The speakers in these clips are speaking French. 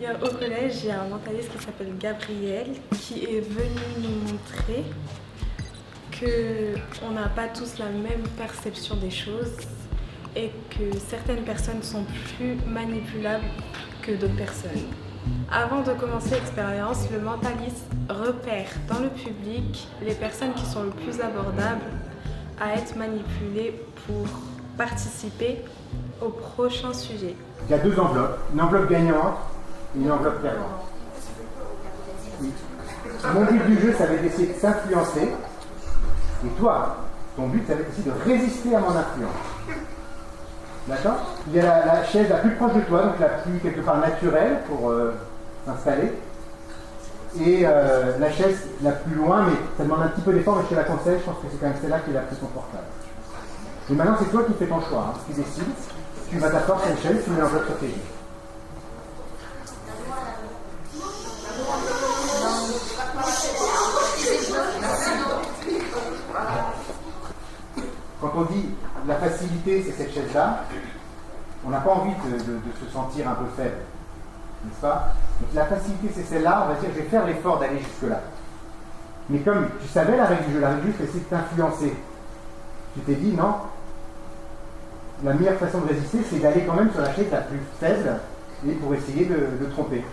bien, au collège, il y a un mentaliste qui s'appelle Gabriel qui est venu nous montrer qu'on n'a pas tous la même perception des choses et que certaines personnes sont plus manipulables que d'autres personnes. Avant de commencer l'expérience, le mentaliste repère dans le public les personnes qui sont le plus abordables à être manipulées pour participer au prochain sujet. Il y a deux enveloppes, une enveloppe gagnante et une enveloppe perdante. Oui. Mon but du jeu, ça va être d'essayer de s'influencer. Et toi, ton but, ça va être aussi de résister à mon influence. D'accord? Il y a la chaise la plus proche de toi, donc la plus quelque part naturelle pour s'installer. Et la chaise la plus loin, mais ça demande un petit peu d'effort, mais je te la conseille, je pense que c'est quand même celle-là qui est la plus confortable. Et maintenant, c'est toi qui fais ton choix, hein. Tu décides. Tu vas t'asseoir sur une chaise, tu mets l'enveloppe sur tes genoux. Quand on dit la facilité, c'est cette chaise-là, on n'a pas envie de se sentir un peu faible, n'est-ce pas? Donc la facilité, c'est celle-là, on va dire, je vais faire l'effort d'aller jusque-là. Mais comme tu savais la règle du jeu, la règle du jeu, c'est essayer de t'influencer. Tu t'es dit, non, la meilleure façon de résister, c'est d'aller quand même sur la chaise la plus faible et pour essayer de tromper.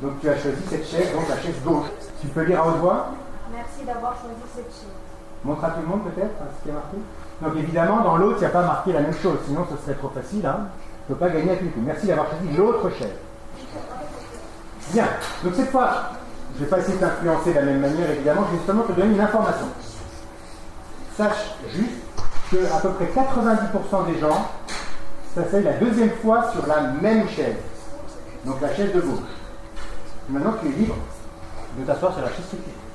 Donc tu as choisi cette chaise, donc la chaise gauche. Tu peux lire à haute voix? Merci d'avoir choisi cette chaise. Montre à tout le monde peut-être ce qui est marqué. Donc évidemment, dans l'autre, il n'y a pas marqué la même chose, sinon ce serait trop facile. Hein. Je ne peux pas gagner à tous les coups. Merci d'avoir choisi l'autre chaise. Bien. Donc cette fois, je ne vais pas essayer de t'influencer de la même manière, évidemment, je vais justement te donner une information. Sache juste qu'à peu près 90% des gens s'asseyent la deuxième fois sur la même chaise. Donc la chaise de gauche. Maintenant, tu es libre de t'asseoir sur la chaise que tu veux.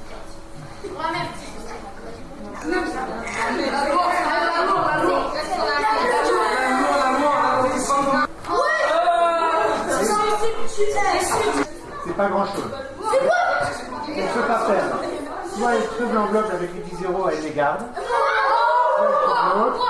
C'est pas grand chose. On ne peut pas perdre. Soit elle trouve l'enveloppe avec les 10 euros, elle les garde. Soit elle trouve l'autre.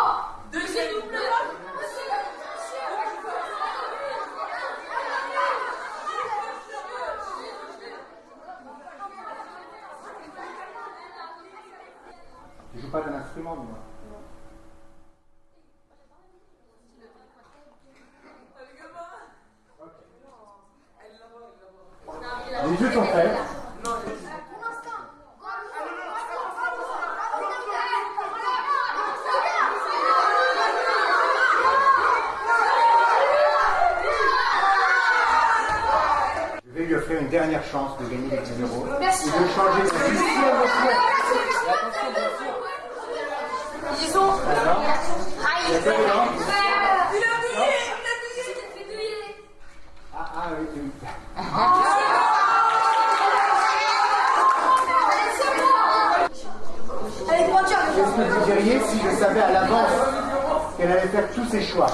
Je ne joue pas d'un instrument, moi. Les jeux sont faits. Je vais lui offrir une dernière chance de gagner les 10 euros et de changer de vie. Disons. Il y a quoi dedans? Ah oui. Qu'est-ce que vous diriez si je savais à l'avance qu'elle allait faire tous ses choix?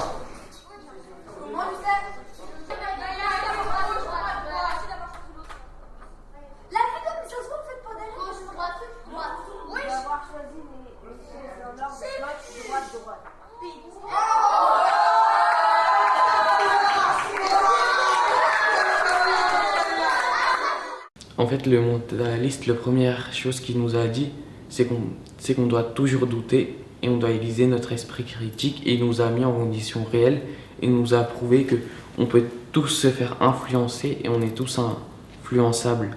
En fait, le mentaliste, la première chose qu'il nous a dit, c'est qu'on doit toujours douter et on doit utiliser notre esprit critique, et il nous a mis en condition réelle et nous a prouvé qu'on peut tous se faire influencer et on est tous influençables.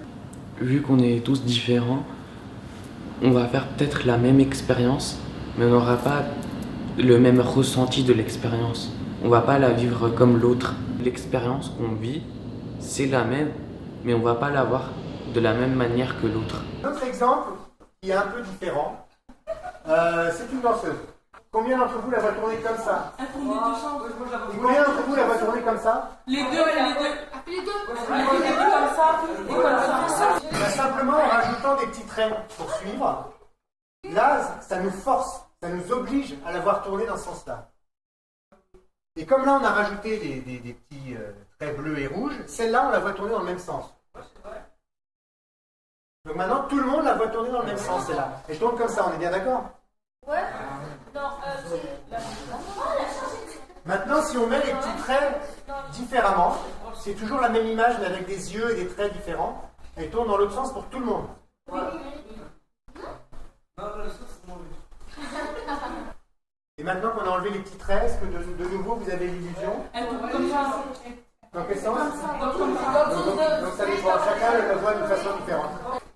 Vu qu'on est tous différents, on va faire peut-être la même expérience, mais on n'aura pas le même ressenti de l'expérience. On va pas la vivre comme l'autre. L'expérience qu'on vit, c'est la même, mais on va pas la voir de la même manière que l'autre. Autre exemple qui est un peu différent, c'est une danseuse. Combien d'entre vous la voient tourner comme ça? Un tournée de chambre. Et combien d'entre vous la voient tourner comme ça? Les deux. Les deux comme ça et comme ça. Bah, simplement en rajoutant des petits traits pour suivre. Là, ça nous force, ça nous oblige à la voir tourner dans ce sens-là. Et comme là, on a rajouté des petits traits bleus et rouges, celle-là, on la voit tourner dans le même sens. Donc maintenant, tout le monde la voit tourner dans le même sens, celle-là. Et je tourne comme ça, on est bien d'accord? Ouais. Non, Maintenant, si on met les petits traits différemment, c'est toujours la même image, mais avec des yeux et des traits différents. Elle tourne dans l'autre sens pour tout le monde. Et maintenant qu'on a enlevé les petits traits, est-ce que de nouveau vous avez l'illusion? Elle tourne comme ça. Dans quel sens? Comme ça. Donc ça dépend, chacun le voit d'une façon différente.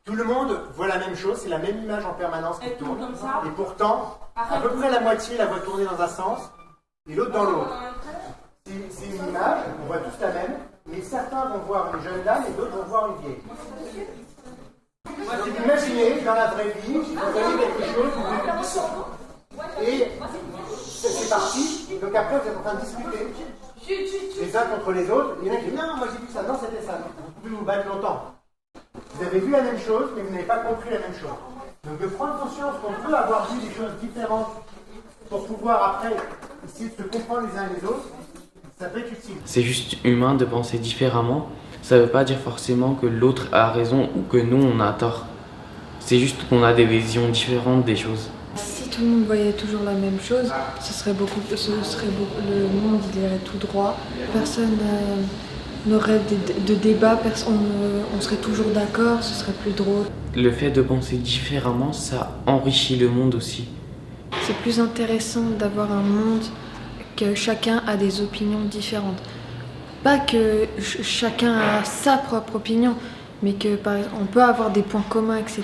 Tout le monde voit la même chose, c'est la même image en permanence qui Elle tourne tourne. comme ça. Et pourtant, à peu près la moitié la voit tourner dans un sens et l'autre dans l'autre. C'est une image, on voit tous la même, mais certains vont voir une jeune dame et d'autres vont voir une vieille. Donc imaginez, dans la vraie vie, vous voyez quelque chose, et c'est parti, donc après vous êtes en train de discuter, les uns contre les autres, il y en a qui disent non, moi j'ai vu ça, non c'était ça, vous pouvez vous battre longtemps. Vous avez vu la même chose, mais vous n'avez pas compris la même chose. Donc de prendre conscience qu'on peut avoir vu des choses différentes pour pouvoir après essayer de se comprendre les uns et les autres, ça peut être utile. C'est juste humain de penser différemment. Ça ne veut pas dire forcément que l'autre a raison ou que nous on a tort. C'est juste qu'on a des visions différentes des choses. Si tout le monde voyait toujours la même chose, le monde il irait tout droit. Personne n'aurait de débat, on serait toujours d'accord, ce serait plus drôle. Le fait de penser différemment, ça enrichit le monde aussi. C'est plus intéressant d'avoir un monde que chacun a des opinions différentes. Pas que chacun a sa propre opinion, mais que par exemple, on peut avoir des points communs, etc.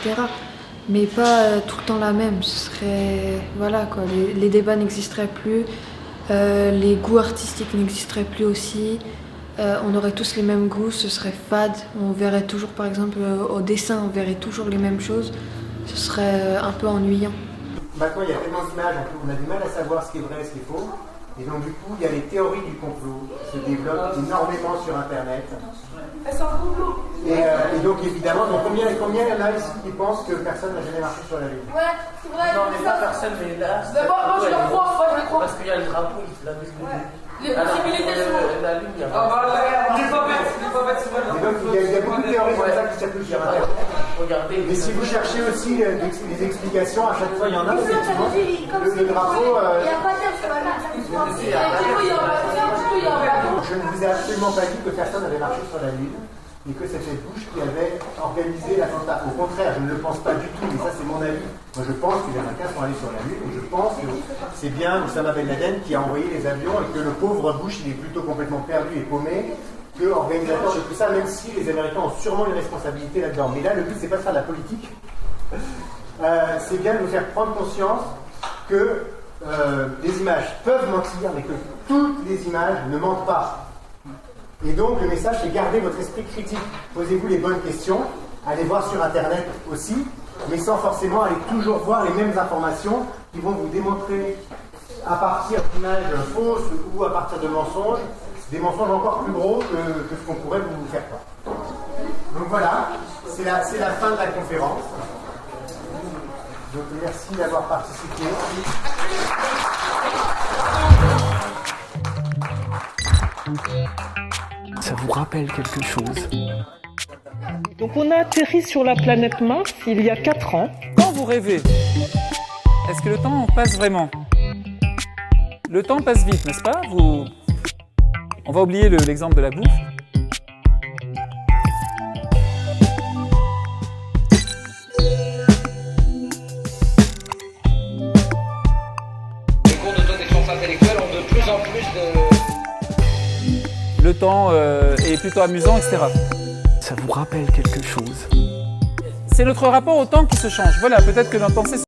Mais pas tout le temps la même. Ce serait, voilà quoi, les débats n'existeraient plus, les goûts artistiques n'existeraient plus aussi. On aurait tous les mêmes goûts, ce serait fade. On verrait toujours, par exemple, au dessin, on verrait toujours les mêmes choses. Ce serait un peu ennuyant. Maintenant, il y a tellement d'images, on a du mal à savoir ce qui est vrai et ce qui est faux. Et donc, du coup, il y a les théories du complot qui se développent énormément sur Internet. Elles sont en complot. Et donc, évidemment, donc combien il y en a ici qui pensent que personne n'a jamais marché sur la Lune? Ouais, c'est vrai. Non, mais pas personne, mais là. Moi, je le crois, moi, je le crois. Parce qu'il y a le drapeau, il se l'a vu. Les possibilités sont. La Lune, il y a. Ah, bah, il est pas bête, c'est vrai. Et donc, il y a beaucoup de théories comme ça qui circulent sur Internet. Regardez. Mais si vous cherchez aussi les explications, à chaque fois, il y en a, effectivement. Le drapeau. Il n'y a pas d'œuf, voilà. Je ne vous ai absolument pas dit que personne n'avait marché sur la Lune et que c'était Bush qui avait organisé l'attentat. Au contraire, je ne le pense pas du tout, mais ça c'est mon avis. Moi je pense que les Américains sont allés sur la Lune et je pense que c'est bien Osama Ben Laden qui a envoyé les avions et que le pauvre Bush il est plutôt complètement perdu et paumé que organisateur de tout ça, même si les Américains ont sûrement une responsabilité là-dedans. Mais là le but c'est pas de faire de la politique, c'est bien de nous faire prendre conscience que les images peuvent mentir, mais que toutes les images ne mentent pas. Et donc le message c'est garder votre esprit critique. Posez-vous les bonnes questions, allez voir sur Internet aussi, mais sans forcément aller toujours voir les mêmes informations qui vont vous démontrer à partir d'images fausses ou à partir de mensonges, des mensonges encore plus gros que ce qu'on pourrait vous faire croire. Donc voilà, c'est la fin de la conférence. Donc merci d'avoir participé. Ça vous rappelle quelque chose? Donc on a atterri sur la planète Mars il y a 4 ans. Quand vous rêvez, est-ce que le temps passe vraiment? Le temps passe vite, n'est-ce pas? On va oublier l'exemple de la bouffe. Les cours d'autodéfense intellectuelle ont de plus en plus de... Le temps est plutôt amusant, etc. Ça vous rappelle quelque chose? C'est notre rapport au temps qui se change. Voilà, peut-être que notre pensée